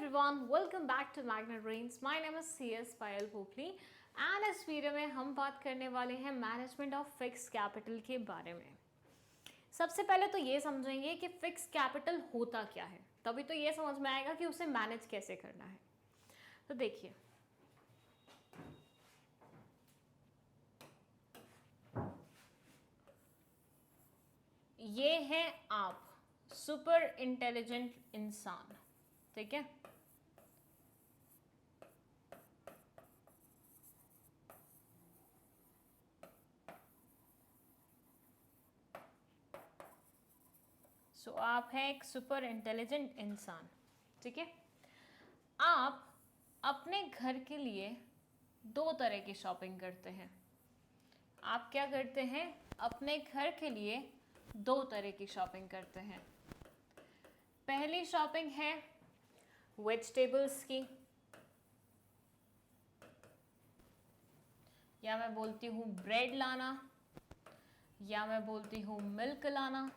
everyone, welcome back to Magnet Brains. My name is CS Payal Popli and इस video में हम बात करने वाले हैं मैनेजमेंट ऑफ फिक्स कैपिटल के बारे में। सबसे पहले तो ये समझेंगे कि फिक्स कैपिटल होता क्या है, तभी तो ये समझ में आएगा कि उसे मैनेज कैसे करना है। तो देखिए, ये है आप सुपर इंटेलिजेंट इंसान, ठीक है। सो आप हैं एक सुपर इंटेलिजेंट इंसान, ठीक है। आप अपने घर के लिए दो तरह की शॉपिंग करते हैं। आप क्या करते हैं? अपने घर के लिए दो तरह की शॉपिंग करते हैं। पहली शॉपिंग है वेजिटेबल्स की, या मैं बोलती हूँ ब्रेड लाना, या मैं बोलती हूँ मिल्क लाना।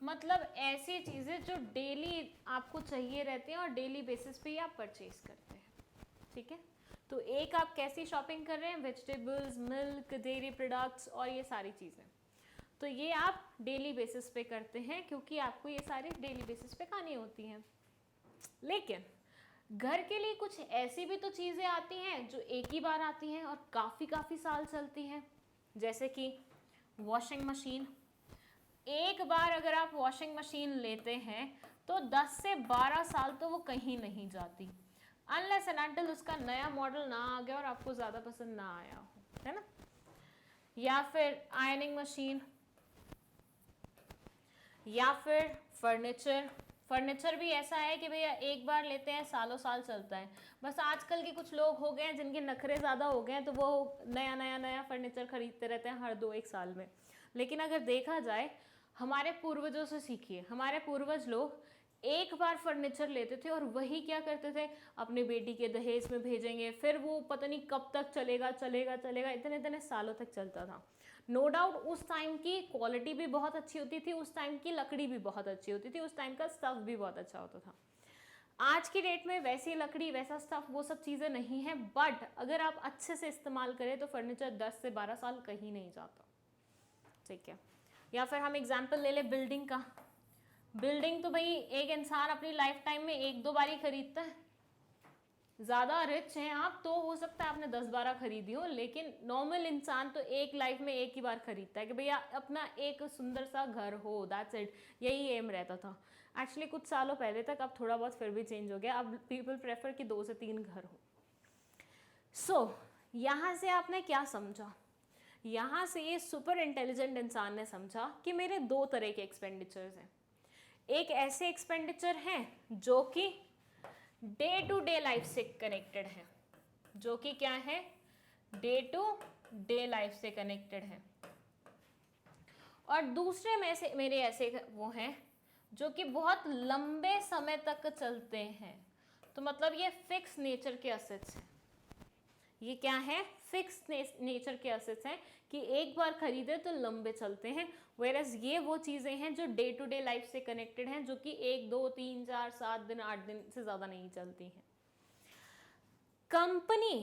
मतलब ऐसी चीज़ें जो डेली आपको चाहिए रहती हैं और डेली बेसिस पे ही आप परचेज करते हैं, ठीक है। तो एक आप कैसी शॉपिंग कर रहे हैं? वेजिटेबल्स, मिल्क, डेयरी प्रोडक्ट्स और ये सारी चीज़ें। तो ये आप डेली बेसिस पे करते हैं क्योंकि आपको ये सारे डेली बेसिस पे खानी होती हैं। लेकिन घर के लिए कुछ ऐसी भी तो चीज़ें आती हैं जो एक ही बार आती हैं और काफ़ी साल चलती हैं, जैसे कि वॉशिंग मशीन। एक बार अगर आप वॉशिंग मशीन लेते हैं तो 10 से 12 साल तो वो कहीं नहीं जाती, अनलेस एंड अनटिल उसका नया मॉडल ना आ गया और आपको ज़्यादा पसंद ना आया हो, है ना। या फिर आयरनिंग मशीन, या फिर फर्नीचर भी ऐसा है कि भैया एक बार लेते हैं सालों साल चलता है। बस आजकल के कुछ लोग हो गए हैं जिनके नखरे ज़्यादा हो गए हैं, तो वो नया फर्नीचर खरीदते रहते हैं हर 2-1 साल में। लेकिन अगर देखा जाए, हमारे पूर्वजों से सीखिए। हमारे पूर्वज लोग एक बार फर्नीचर लेते थे और वही क्या करते थे, अपनी बेटी के दहेज में भेजेंगे, फिर वो पता नहीं कब तक चलेगा, इतने सालों तक चलता था। नो डाउट उस टाइम की क्वालिटी भी बहुत अच्छी होती थी, उस टाइम की लकड़ी भी बहुत अच्छी होती थी, उस टाइम का स्टफ भी बहुत अच्छा होता था। आज की डेट में वैसी लकड़ी, वैसा स्टफ, वो सब चीज़ें नहीं है, बट अगर आप अच्छे से इस्तेमाल करें तो फर्नीचर 10 से 12 साल कहीं नहीं जाता, ठीक है। या फिर हम एग्जाम्पल ले लें बिल्डिंग का। बिल्डिंग तो भाई एक इंसान अपनी लाइफ टाइम में 1-2 बार ही खरीदता है। ज़्यादा रिच हैं आप तो हो सकता है आपने 10-12 खरीदी हो, लेकिन नॉर्मल इंसान तो एक लाइफ में एक ही बार खरीदता है कि भैया अपना एक सुंदर सा घर हो, दैट्स इट। यही एम रहता था एक्चुअली कुछ सालों पहले तक। अब थोड़ा बहुत फिर भी चेंज हो गया, अब पीपल प्रेफर कि 2 से 3 घर हो। सो यहाँ से आपने क्या समझा? यहाँ से ये सुपर इंटेलिजेंट इंसान ने समझा कि मेरे दो तरह के एक्सपेंडिचर्स हैं। एक ऐसे एक्सपेंडिचर हैं जो कि डे टू डे लाइफ से कनेक्टेड है, जो कि क्या है, डे टू डे लाइफ से कनेक्टेड है। और दूसरे में से मेरे ऐसे वो हैं जो कि बहुत लंबे समय तक चलते हैं। तो मतलब ये फिक्स नेचर के असेट्स हैं। ये क्या है? फिक्स नेचर के असेट्स हैं कि एक बार खरीदे तो लंबे चलते हैं। वेरएज ये वो चीज़ें हैं जो डे टू डे लाइफ से कनेक्टेड हैं, जो कि 1, 2, 3, 4, 7 दिन, 8 दिन से ज़्यादा नहीं चलती हैं। कंपनी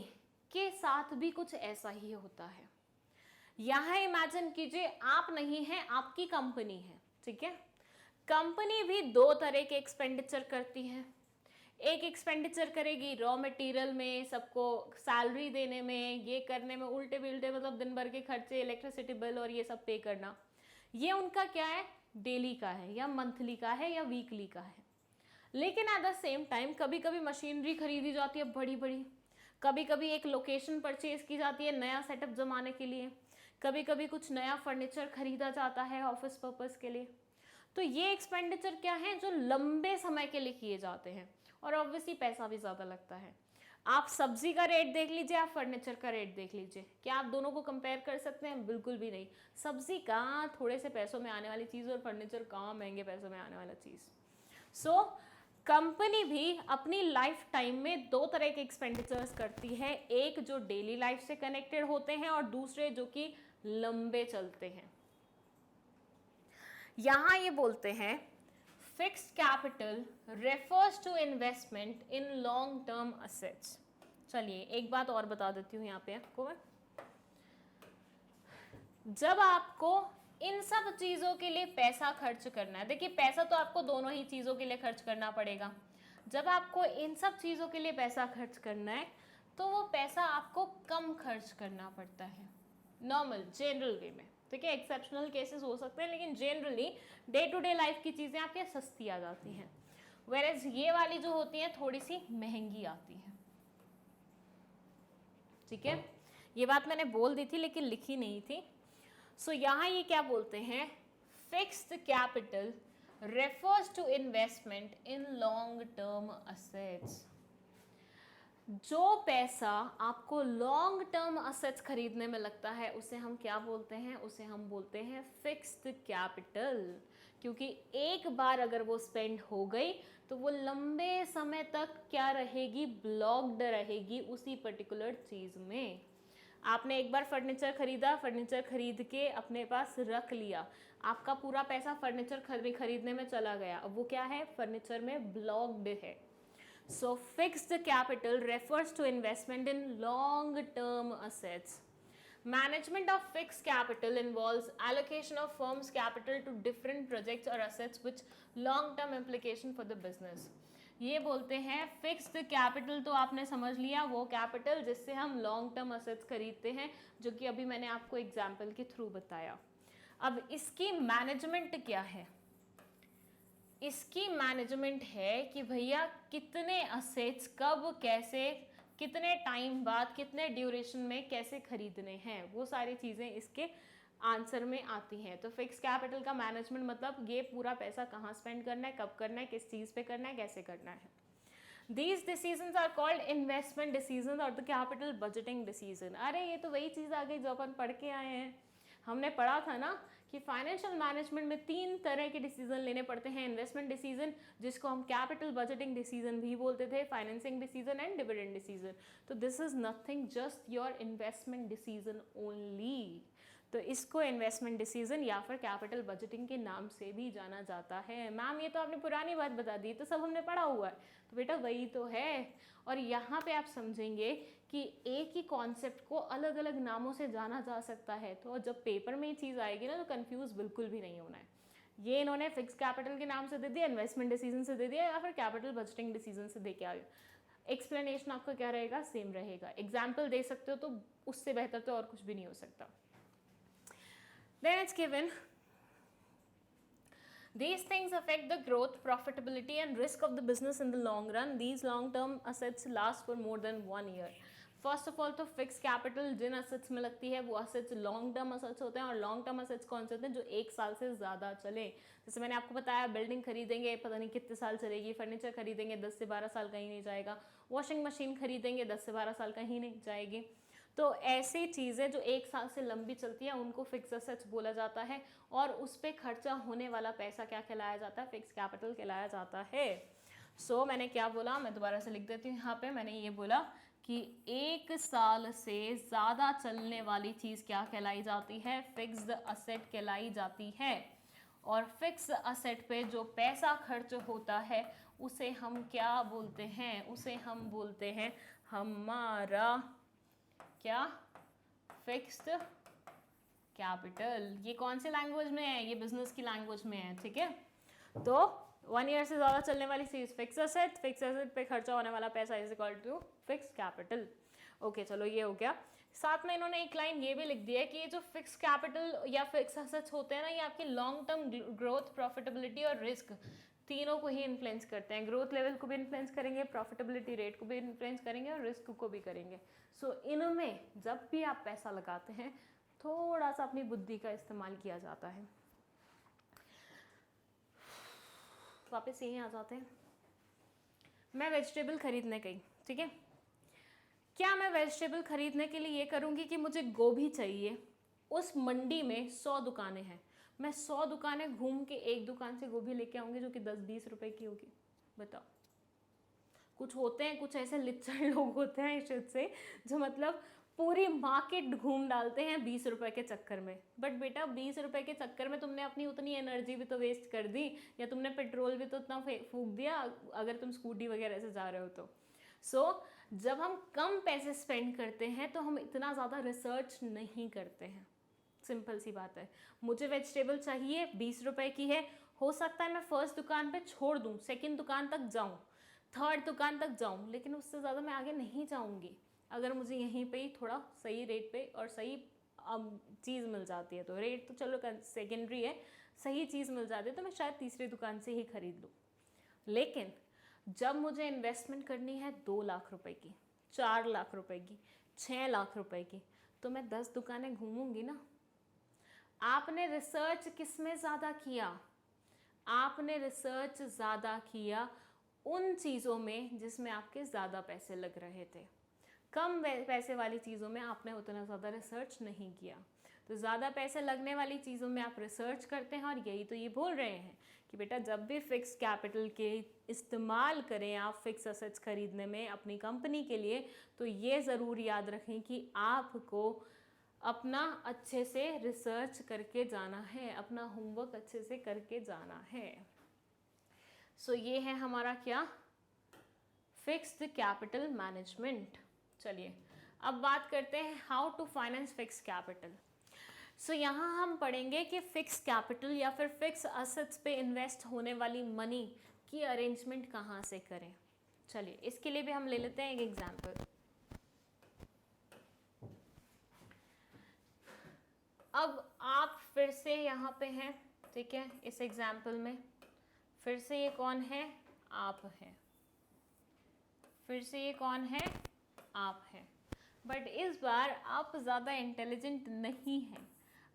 के साथ भी कुछ ऐसा ही होता है। यहाँ इमेजिन कीजिए आप नहीं हैं, आपकी कंपनी है, ठीक है। कंपनी भी दो तरह के एक्सपेंडिचर करती है। एक एक्सपेंडिचर करेगी रॉ मटेरियल में, सबको सैलरी देने में, ये करने में, उल्टे बिल्टे मतलब दिन भर के खर्चे, इलेक्ट्रिसिटी बिल और ये सब पे करना। ये उनका क्या है? डेली का है या मंथली का है या वीकली का है। लेकिन एट द सेम टाइम कभी कभी मशीनरी खरीदी जाती है बड़ी बड़ी, कभी कभी एक लोकेशन परचेज की जाती है नया सेटअप जमाने के लिए, कभी कभी कुछ नया फर्नीचर खरीदा जाता है ऑफिस पर्पस के लिए। तो ये एक्सपेंडिचर क्या है? जो लंबे समय के लिए किए जाते हैं और ऑब्वियसली पैसा भी ज़्यादा लगता है। आप सब्जी का रेट देख लीजिए, आप फर्नीचर का रेट देख लीजिए, क्या आप दोनों को कंपेयर कर सकते हैं? बिल्कुल भी नहीं। सब्जी कहाँ थोड़े से पैसों में आने वाली चीज़ और फर्नीचर कहाँ महंगे पैसों में आने वाला चीज़। सो कंपनी भी अपनी लाइफ टाइम में दो तरह के एक्सपेंडिचर्स करती है, एक जो डेली लाइफ से कनेक्टेड होते हैं और दूसरे जो कि लंबे चलते हैं। यहां ये बोलते हैं fixed capital refers to investment in long term assets. चलिए एक बात और बता देती हूँ यहाँ पे आपको मैं, जब आपको इन सब चीज़ों के लिए पैसा खर्च करना है, देखिए पैसा तो आपको दोनों ही चीज़ों के लिए खर्च करना पड़ेगा। जब आपको इन सब चीज़ों के लिए पैसा खर्च करना है तो वो पैसा आपको कम खर्च करना पड़ता है नॉर्मल जनरल वे में, ठीक है। एक्सेप्शनल केसेस हो सकते हैं लेकिन generally day to day life की चीज़ें आपके सस्ती आ जाती हैं, वेरेज ये वाली जो होती हैं थोड़ी सी महंगी आती हैं, ठीक है। ये बात मैंने बोल दी थी लेकिन लिखी नहीं थी। सो यहाँ ये क्या बोलते हैं, fixed capital refers to investment in long term assets. जो पैसा आपको लॉन्ग टर्म असेट्स खरीदने में लगता है उसे हम क्या बोलते हैं, उसे हम बोलते हैं फिक्स्ड कैपिटल, क्योंकि एक बार अगर वो स्पेंड हो गई तो वो लंबे समय तक क्या रहेगी, ब्लॉक्ड रहेगी उसी पर्टिकुलर चीज़ में। आपने एक बार फर्नीचर खरीदा, फर्नीचर खरीद के अपने पास रख लिया, आपका पूरा पैसा फर्नीचर खरीदने में चला गया, अब वो क्या है, फर्नीचर में ब्लॉक्ड है। So fixed capital refers to investment in long-term assets. Management of fixed capital involves allocation of firm's capital to different projects or assets with long-term implication for the business. ये बोलते हैं fixed capital, तो आपने समझ लिया वो capital जिससे हम लॉन्ग टर्म असेट्स खरीदते हैं, जो कि अभी मैंने आपको एग्जाम्पल के थ्रू बताया। अब इसकी मैनेजमेंट क्या है, इसकी मैनेजमेंट है कि भैया कितने असेट्स कब कैसे कितने टाइम बाद कितने ड्यूरेशन में कैसे खरीदने हैं, वो सारी चीज़ें इसके आंसर में आती हैं। तो फिक्स कैपिटल का मैनेजमेंट मतलब ये पूरा पैसा कहाँ स्पेंड करना है, कब करना है, किस चीज़ पे करना है, कैसे करना है। These decisions are called investment decisions और द कैपिटल बजटिंग डिसीजन। अरे ये तो वही चीज़ आ गई जो अपन पढ़ के आए हैं, हमने पढ़ा था ना कि फाइनेंशियल मैनेजमेंट में 3 तरह के डिसीजन लेने पड़ते हैं, इन्वेस्टमेंट डिसीजन जिसको हम कैपिटल बजटिंग डिसीजन भी बोलते थे, financing decision and dividend decision. तो this is nothing just your investment decision only. तो इसको इन्वेस्टमेंट डिसीजन या फिर कैपिटल बजटिंग के नाम से भी जाना जाता है। मैम ये तो आपने पुरानी बात बता दी, तो सब हमने पढ़ा हुआ है, तो बेटा वही तो है। और यहाँ पे आप समझेंगे कि एक ही कॉन्सेप्ट को अलग अलग नामों से जाना जा सकता है, तो जब पेपर में ये चीज़ आएगी ना तो कंफ्यूज बिल्कुल भी नहीं होना है। ये इन्होंने फिक्स कैपिटल के नाम से दे दिया, इन्वेस्टमेंट डिसीजन से दे दिया या फिर कैपिटल बजटिंग डिसीजन से दे के आए, एक्सप्लेनेशन आपका क्या रहेगा, सेम रहेगा। एग्जाम्पल दे सकते हो तो उससे बेहतर तो और कुछ भी नहीं हो सकता। Then it's given, these things affect the growth, profitability and risk of the business in the long run. These long term assets last for more than 1 year. First of all तो फिक्स कैपिटल जिन assets में लगती है वो assets long term assets होते हैं, और long term assets कौन से होते हैं, जो 1 साल से ज़्यादा चले। जैसे मैंने आपको बताया बिल्डिंग खरीदेंगे पता नहीं कितने साल चलेगी, फर्नीचर खरीदेंगे 10 से 12 साल कहीं नहीं जाएगा, वॉशिंग मशीन खरीदेंगे 10 से 12 साल कहीं नहीं जाएगी। तो ऐसी चीज़ें जो 1 साल से लंबी चलती है उनको फिक्स असेट्स बोला जाता है, और उस पर खर्चा होने वाला पैसा क्या कहलाया जाता है, फिक्स कैपिटल कहलाया जाता है। सो मैंने क्या बोला, मैं दोबारा से लिख देती हूँ यहाँ पे। मैंने ये बोला कि 1 साल से ज़्यादा चलने वाली चीज़ क्या कहलाई जाती है, फिक्स्ड असेट कहलाई जाती है। और फिक्स असेट पे जो पैसा खर्च होता है उसे हम क्या बोलते हैं, उसे हम बोलते हैं हमारा क्या, फिक्स्ड कैपिटल। ये कौन से लैंग्वेज में है, ये बिजनेस की लैंग्वेज में है, ठीक है। तो 1 ईयर से ज़्यादा चलने वाली चीज़ फिक्स असेट, फिक्स असेट पे खर्चा होने वाला पैसा is equal to fix capital. Okay चलो ये हो गया। साथ में इन्होंने एक लाइन ये भी लिख दी है कि ये जो फिक्स कैपिटल या फिक्स असेट्स होते हैं ना, ये आपकी लॉन्ग टर्म ग्रोथ, प्रॉफिटेबिलिटी और रिस्क तीनों को ही इन्फ्लुएंस करते हैं। ग्रोथ लेवल को भी इन्फ्लुएंस करेंगे, प्रॉफिटेबिलिटी रेट को भी इन्फ्लुएंस करेंगे और रिस्क को भी करेंगे। सो इनमें जब भी आप पैसा लगाते हैं थोड़ा सा अपनी बुद्धि का इस्तेमाल किया जाता है। वापस यहीं आ जाते हैं। मैं वेजिटेबल खरीदने गई, ठीक है। क्या मैं वेजिटेबल खरीदने के लिए ये करूँगी कि मुझे गोभी चाहिए, उस मंडी में 100 दुकानें हैं, मैं 100 दुकानें घूम के एक दुकान से गोभी लेके आऊँगी जो कि 10-20 रुपए की होगी। बताओ, कुछ होते हैं, कुछ ऐसे लिच्चड़ लोग होते हैं इस से जो मतलब पूरी मार्केट घूम डालते हैं 20 रुपए के चक्कर में। बट बेटा 20 रुपए के चक्कर में तुमने अपनी उतनी एनर्जी भी तो वेस्ट कर दी, या तुमने पेट्रोल भी तो उतना फूक दिया अगर तुम स्कूटी वगैरह से जा रहे हो तो। जब हम कम पैसे स्पेंड करते हैं तो हम इतना ज़्यादा रिसर्च नहीं करते हैं। सिंपल सी बात है, मुझे वेजिटेबल चाहिए 20 रुपए की है, हो सकता है मैं फर्स्ट दुकान पे छोड़ दूँ, सेकंड दुकान तक जाऊँ, थर्ड दुकान तक जाऊँ, लेकिन उससे ज़्यादा मैं आगे नहीं जाऊँगी। अगर मुझे यहीं पे ही थोड़ा सही रेट पे और सही चीज़ मिल जाती है, तो रेट तो चलो सेकेंडरी है, सही चीज़ मिल जाती है तो मैं शायद तीसरी दुकान से ही खरीद लूँ। लेकिन जब मुझे इन्वेस्टमेंट करनी है 2 लाख रुपए की, 4 लाख रुपए की, 6 लाख रुपए की, तो मैं 10 दुकानें घूमूंगी ना। आपने रिसर्च किस में ज़्यादा किया? आपने रिसर्च ज़्यादा किया उन चीज़ों में जिसमें आपके ज़्यादा पैसे लग रहे थे। कम पैसे वाली चीज़ों में आपने उतना ज़्यादा रिसर्च नहीं किया। तो ज़्यादा पैसे लगने वाली चीज़ों में आप रिसर्च करते हैं, और यही तो ये बोल रहे हैं कि बेटा जब भी फिक्स कैपिटल के इस्तेमाल करें आप फिक्स असेट्स खरीदने में अपनी कंपनी के लिए, तो ये ज़रूर याद रखें कि आपको अपना अच्छे से रिसर्च करके जाना है, अपना होमवर्क अच्छे से करके जाना है। ये है हमारा क्या, फिक्स्ड कैपिटल मैनेजमेंट। चलिए अब बात करते हैं how to finance fix capital. यहाँ हम पढ़ेंगे कि फिक्स कैपिटल या फिर फिक्स असेट्स पे इन्वेस्ट होने वाली मनी की अरेंजमेंट कहाँ से करें। चलिए इसके लिए भी हम ले लेते हैं एक एग्जांपल। अब आप फिर से यहाँ पे हैं, ठीक है, इस एग्जांपल में फिर से ये कौन है, आप हैं, फिर से ये कौन है, आप हैं। बट इस बार आप ज़्यादा इंटेलिजेंट नहीं हैं,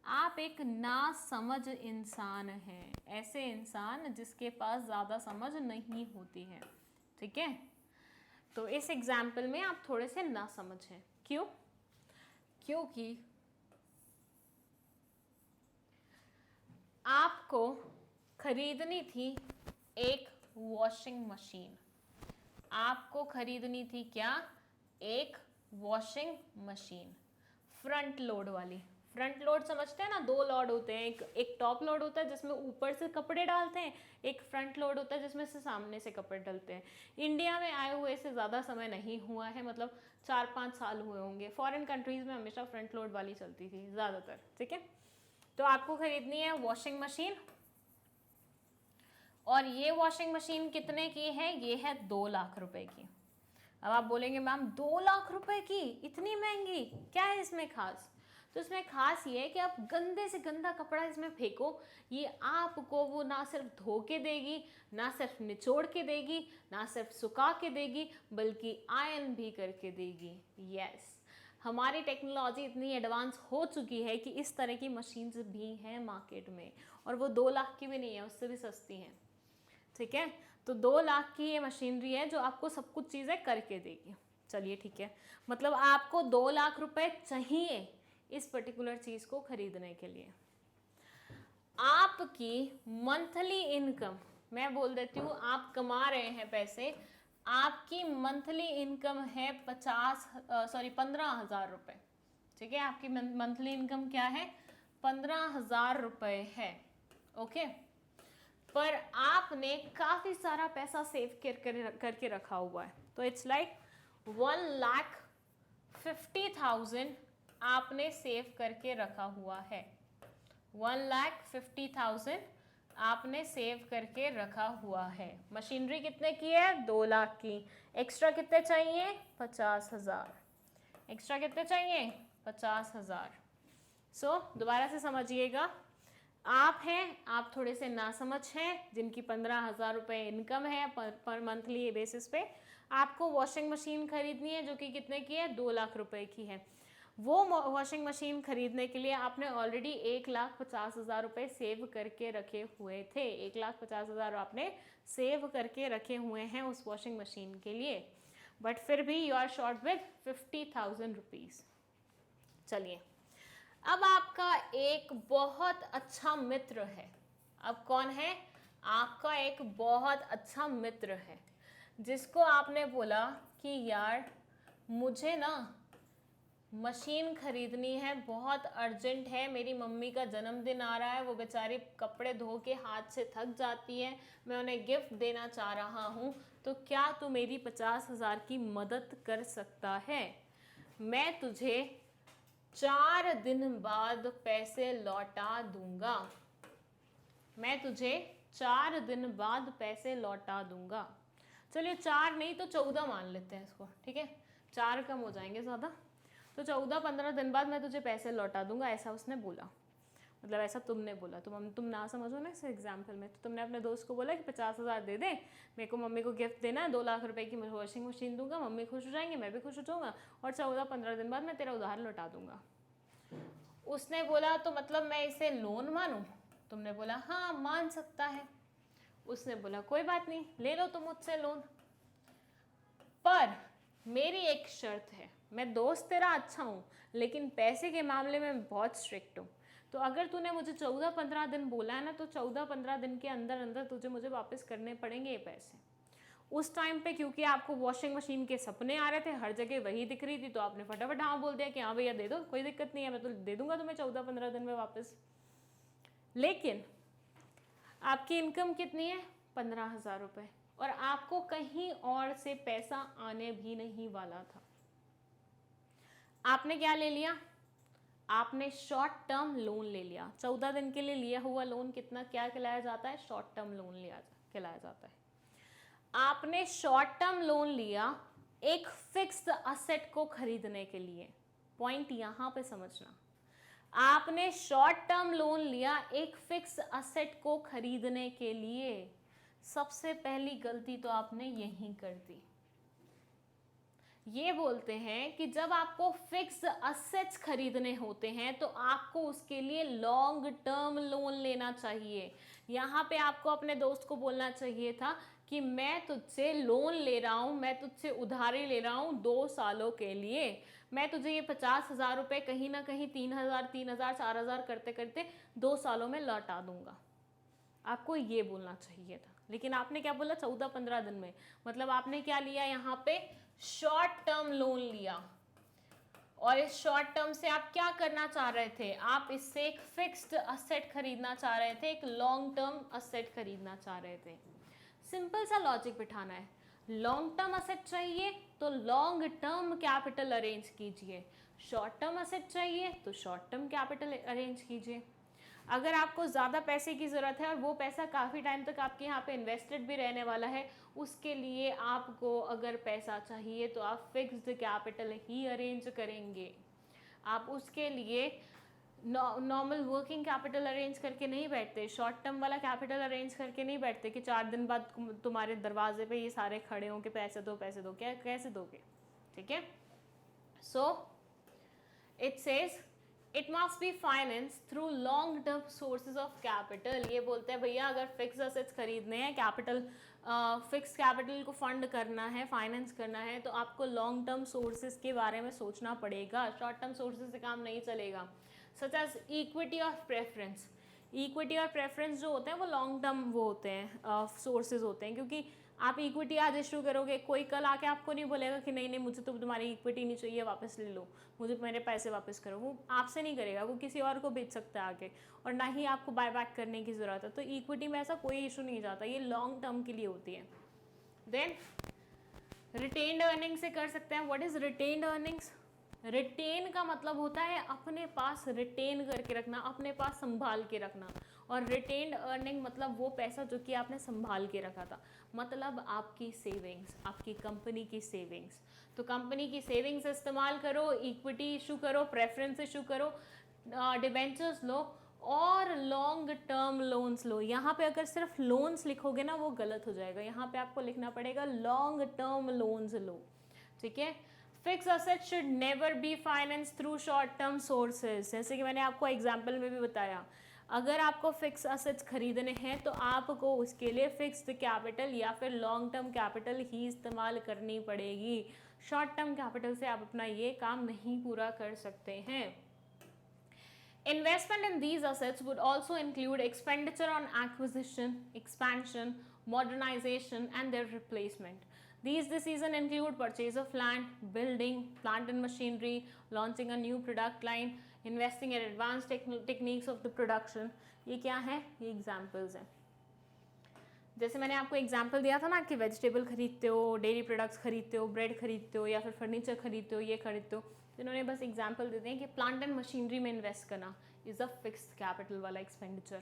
आप एक ना समझ इंसान हैं, ऐसे इंसान जिसके पास ज़्यादा समझ नहीं होती है, ठीक है। तो इस एग्जाम्पल में आप थोड़े से ना समझ हैं। क्यों? क्योंकि आपको खरीदनी थी एक वॉशिंग मशीन। आपको खरीदनी थी क्या, एक वॉशिंग मशीन, फ्रंट लोड वाली। फ्रंट लोड समझते हैं ना, 2 लोड होते हैं, एक टॉप लोड होता है जिसमें ऊपर से कपड़े डालते हैं, एक फ्रंट लोड होता है जिसमें से सामने से कपड़े डलते हैं। इंडिया में आए हुए से ज़्यादा समय नहीं हुआ है, मतलब 4-5 साल हुए होंगे। फॉरेन कंट्रीज़ में हमेशा फ्रंट लोड वाली चलती थी ज़्यादातर, ठीक है। तो आपको खरीदनी है वॉशिंग मशीन, और ये वॉशिंग मशीन कितने की है, ये है 2 लाख रुपए की। अब आप बोलेंगे मैम 2 लाख रुपए की, इतनी महंगी, क्या है इसमें खास? तो इसमें खास ये है कि आप गंदे से गंदा कपड़ा इसमें फेंको, ये आपको वो ना सिर्फ धो के देगी, ना सिर्फ निचोड़ के देगी, ना सिर्फ सुखा के देगी, बल्कि आयरन भी करके देगी। यस, हमारी टेक्नोलॉजी इतनी एडवांस हो चुकी है कि इस तरह की मशीन्स भी हैं मार्केट में, और वो 2 लाख की भी नहीं है, उससे भी सस्ती हैं, ठीक है। तो 2 लाख की ये मशीनरी है जो आपको सब कुछ चीज़ें करके देगी। चलिए ठीक है, मतलब आपको 2 लाख रुपए चाहिए इस पर्टिकुलर चीज़ को खरीदने के लिए। आपकी मंथली इनकम, मैं बोल देती हूँ, आप कमा रहे हैं पैसे, आपकी मंथली इनकम है 15,000 रुपये, ठीक है। आपकी मंथली इनकम क्या है, 15,000 रुपये है, ओके। पर आपने काफ़ी सारा पैसा सेव करके रखा हुआ है, तो इट्स लाइक 1,50,000 आपने सेव करके रखा हुआ है। 1,50,000 आपने सेव करके रखा हुआ है। मशीनरी कितने की है, 2 लाख की। एक्स्ट्रा कितने चाहिए, 50,000। एक्स्ट्रा कितने चाहिए, 50,000। दोबारा से समझिएगा, आप हैं, आप थोड़े से नासमझ हैं, जिनकी 15,000 रुपये इनकम है पर मंथली बेसिस पे। आपको वॉशिंग मशीन खरीदनी है जो कि कितने की है, 2 लाख रुपए की है। वो वॉशिंग मशीन खरीदने के लिए आपने ऑलरेडी 1,50,000 रुपये सेव करके रखे हुए थे। 1,50,000 आपने सेव करके रखे हुए हैं उस वॉशिंग मशीन के लिए, बट फिर भी you are short with 50,000 rupees. चलिए, अब आपका एक बहुत अच्छा मित्र है। अब कौन है, आपका एक बहुत अच्छा मित्र है जिसको आपने बोला कि यार मुझे ना मशीन खरीदनी है, बहुत अर्जेंट है, मेरी मम्मी का जन्मदिन आ रहा है, वो बेचारी कपड़े धो के हाथ से थक जाती है, मैं उन्हें गिफ्ट देना चाह रहा हूँ, तो क्या तू मेरी 50,000 की मदद कर सकता है? मैं तुझे 4 दिन बाद पैसे लौटा दूंगा। मैं तुझे 4 दिन बाद पैसे लौटा दूंगा। चलिए 4 नहीं तो 14 मान लेते हैं इसको, ठीक है, 4 कम हो जाएंगे ज़्यादा, तो 14-15 दिन बाद मैं तुझे पैसे लौटा दूंगा, ऐसा उसने बोला। मतलब ऐसा तुमने बोला, तुम ना समझो ना इस एग्जाम्पल में, तो तुमने अपने दोस्त को बोला कि 50,000 दे दे, मेरे को मम्मी को गिफ्ट देना है, 2 लाख रुपए की वॉशिंग मशीन दूंगा, मम्मी खुश हो जाएंगे, मैं भी खुश हो जाऊंगा, और 14-15 दिन बाद मैं तेरा उधार लौटा दूंगा। उसने बोला तो मतलब मैं इसे लोन मानूं? तुमने बोला हाँ मान सकता है। उसने बोला कोई बात नहीं, ले लो तुम मुझसे लोन, पर मेरी एक शर्त है, मैं दोस्त तेरा अच्छा हूँ लेकिन पैसे के मामले में बहुत स्ट्रिक्ट हूँ, तो अगर तूने मुझे 14-15 दिन बोला है ना, तो 14-15 दिन के अंदर अंदर तुझे मुझे वापस करने पड़ेंगे ये पैसे। उस टाइम पे क्योंकि आपको वॉशिंग मशीन के सपने आ रहे थे, हर जगह वही दिख रही थी, तो आपने फटाफट हाँ बोल दिया कि हाँ भैया दे दो, कोई दिक्कत नहीं है, मैं तो दे दूंगा तुम्हें 14-15 दिन में वापस। लेकिन आपकी इनकम कितनी है? 15,000 रुपये, और आपको कहीं और से पैसा आने भी नहीं वाला था। आपने क्या ले लिया? आपने शॉर्ट टर्म लोन ले लिया। 14 दिन के लिए लिया हुआ लोन कितना क्या कहलाया जाता है? शॉर्ट टर्म लोन कहलाया जाता है। आपने शॉर्ट टर्म लोन लिया एक फिक्स्ड असेट को खरीदने के लिए। पॉइंट यहां पे समझना, आपने शॉर्ट टर्म लोन लिया एक फिक्स असेट को खरीदने के लिए। सबसे पहली गलती तो आपने यही कर दी। ये बोलते हैं कि जब आपको फिक्स असेट्स खरीदने होते हैं तो आपको उसके लिए लॉन्ग टर्म लोन लेना चाहिए। यहाँ पे आपको अपने दोस्त को बोलना चाहिए था कि मैं तुझसे लोन ले रहा हूँ, मैं तुझसे उधारी ले रहा हूँ 2 सालों के लिए, मैं तुझे ये 50,000 रुपये कहीं ना कहीं 3,000, 4,000 करते करते 2 सालों में लौटा दूंगा। आपको ये बोलना चाहिए था, लेकिन आपने क्या बोला? 14-15 दिन में। मतलब आपने क्या लिया यहाँ पे? शॉर्ट टर्म लोन लिया। और इस शॉर्ट टर्म से आप क्या करना चाह रहे थे? आप इससे एक फिक्स्ड असेट खरीदना चाह रहे थे, एक लॉन्ग टर्म असेट खरीदना चाह रहे थे। सिंपल सा लॉजिक बिठाना है, लॉन्ग टर्म असेट चाहिए तो लॉन्ग टर्म कैपिटल अरेंज कीजिए, शॉर्ट टर्म असेट चाहिए तो शॉर्ट टर्म कैपिटल अरेंज कीजिए। अगर आपको ज़्यादा पैसे की ज़रूरत है और वो पैसा काफ़ी टाइम तक आपके यहाँ पे इन्वेस्टेड भी रहने वाला है, उसके लिए आपको अगर पैसा चाहिए तो आप फिक्स्ड कैपिटल ही अरेंज करेंगे। आप उसके लिए नॉर्मल वर्किंग कैपिटल अरेंज करके नहीं बैठते, शॉर्ट टर्म वाला कैपिटल अरेंज करके नहीं बैठते कि 4 दिन बाद तुम्हारे दरवाजे पे ये सारे खड़े हों कि पैसे दो पैसे दो। क्या कैसे दोगे? ठीक है, so it says it must be finance through long term sources of capital. ये बोलते हैं भैया अगर फिक्स असेट्स खरीदने हैं, कैपिटल फिक्स कैपिटल को फंड करना है, फाइनेंस करना है, तो आपको लॉन्ग टर्म सोर्सेज के बारे में सोचना पड़ेगा, शॉर्ट टर्म सोर्सेज से काम नहीं चलेगा। सच एज इक्विटी और प्रेफरेंस। इक्विटी और प्रेफरेंस जो होते हैं वो लॉन्ग टर्म वो होते हैं सोर्सेज होते हैं, क्योंकि आप इक्विटी आज इशू करोगे, कोई कल आके आपको नहीं बोलेगा कि नहीं नहीं मुझे तो तुम्हारी इक्विटी नहीं चाहिए, वापस ले लो, मुझे मेरे पैसे वापस करो। वो आपसे नहीं करेगा, वो किसी और को बेच सकता है आगे, और ना ही आपको बाय बैक करने की ज़रूरत है। तो इक्विटी में ऐसा कोई इशू नहीं जाता, ये लॉन्ग टर्म के लिए होती है। देन रिटेन्ड अर्निंग से कर सकते हैं। What is retained earnings? Retain का मतलब होता है अपने पास रिटेन करके रखना, अपने पास संभाल के रखना, और रिटेन्ड अर्निंग मतलब वो पैसा जो कि आपने संभाल के रखा था, मतलब आपकी सेविंग्स, आपकी कंपनी की सेविंग्स। तो कंपनी की सेविंग्स इस्तेमाल करो, इक्विटी इशू करो, प्रेफरेंस इशू करो, डिबेंचर्स लो और लॉन्ग टर्म लोन्स लो। यहाँ पे अगर सिर्फ लोन्स लिखोगे ना वो गलत हो जाएगा, यहाँ पे आपको लिखना पड़ेगा लॉन्ग टर्म लोन्स लो। ठीक है, fix asset should never be finance through short term sources. जैसे कि मैंने आपको एग्जाम्पल में भी बताया, अगर आपको फिक्स असेट्स खरीदने हैं तो आपको उसके लिए फिक्स्ड कैपिटल या फिर लॉन्ग टर्म कैपिटल ही इस्तेमाल करनी पड़ेगी। शॉर्ट टर्म कैपिटल से आप अपना ये काम नहीं पूरा कर सकते हैं। Investment in these assets would also include expenditure on acquisition, expansion, modernization and their replacement. These decisions include purchase of land, building plant and machinery, launching a new product line, investing in advanced techniques of the production. ये क्या है? ये examples हैं. जैसे मैंने आपको example दिया था ना कि वेजिटेबल खरीदते हो, डेयरी प्रोडक्ट्स खरीदते हो, ब्रेड खरीदते हो या फिर फर्नीचर खरीदते हो, ये खरीदते हो. जिन्होंने बस एग्जाम्पल देते हैं कि प्लांट एंड मशीनरी में इन्वेस्ट करना इज़ अ फिक्स्ड कैपिटल वाला एक्सपेंडिचर.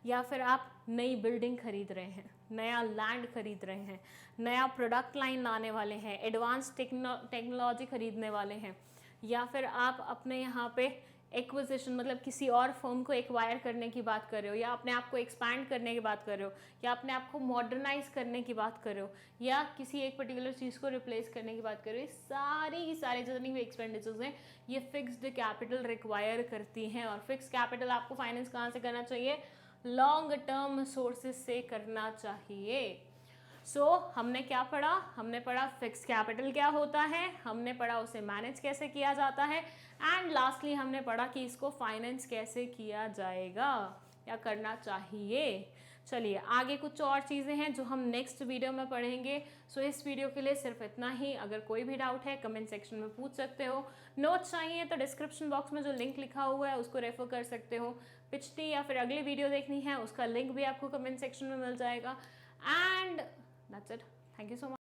या फिर आप नई बिल्डिंग खरीद रहे हैं, नया लैंड खरीद रहे हैं, नया प्रोडक्ट लाइन लाने वाले हैं, एडवांस टेक्नोलॉजी खरीदने वाले हैं, या फिर आप अपने यहाँ पे एक्विजिशन मतलब किसी और फर्म को एक्वायर करने की बात कर रहे हो, या अपने आप को एक्सपैंड करने की बात कर रहे हो, या अपने आप को मॉडर्नाइज करने की बात कर रहे हो, या किसी एक पर्टिकुलर चीज़ को रिप्लेस करने की बात कर रहे हो. ये सारी की सारी जितनी भी एक्सपेंडिचर्स हैं ये फिक्स्ड कैपिटल रिक्वायर करती हैं. और फिक्स कैपिटल आपको फाइनेंस कहाँ से करना चाहिए? लॉन्ग टर्म सोर्सेज से करना चाहिए. सो हमने क्या पढ़ा? हमने पढ़ा फिक्स कैपिटल क्या होता है, हमने पढ़ा उसे मैनेज कैसे किया जाता है, एंड लास्टली हमने पढ़ा कि इसको फाइनेंस कैसे किया जाएगा या करना चाहिए. चलिए आगे कुछ और चीज़ें हैं जो हम नेक्स्ट वीडियो में पढ़ेंगे. सो इस वीडियो के लिए सिर्फ इतना ही. अगर कोई भी डाउट है कमेंट सेक्शन में पूछ सकते हो. नोट्स चाहिए तो डिस्क्रिप्शन बॉक्स में जो लिंक लिखा हुआ है उसको रेफर कर सकते हो. पिछली या फिर अगली वीडियो देखनी है उसका लिंक भी आपको कमेंट सेक्शन में मिल जाएगा. And that's it. Thank you so much.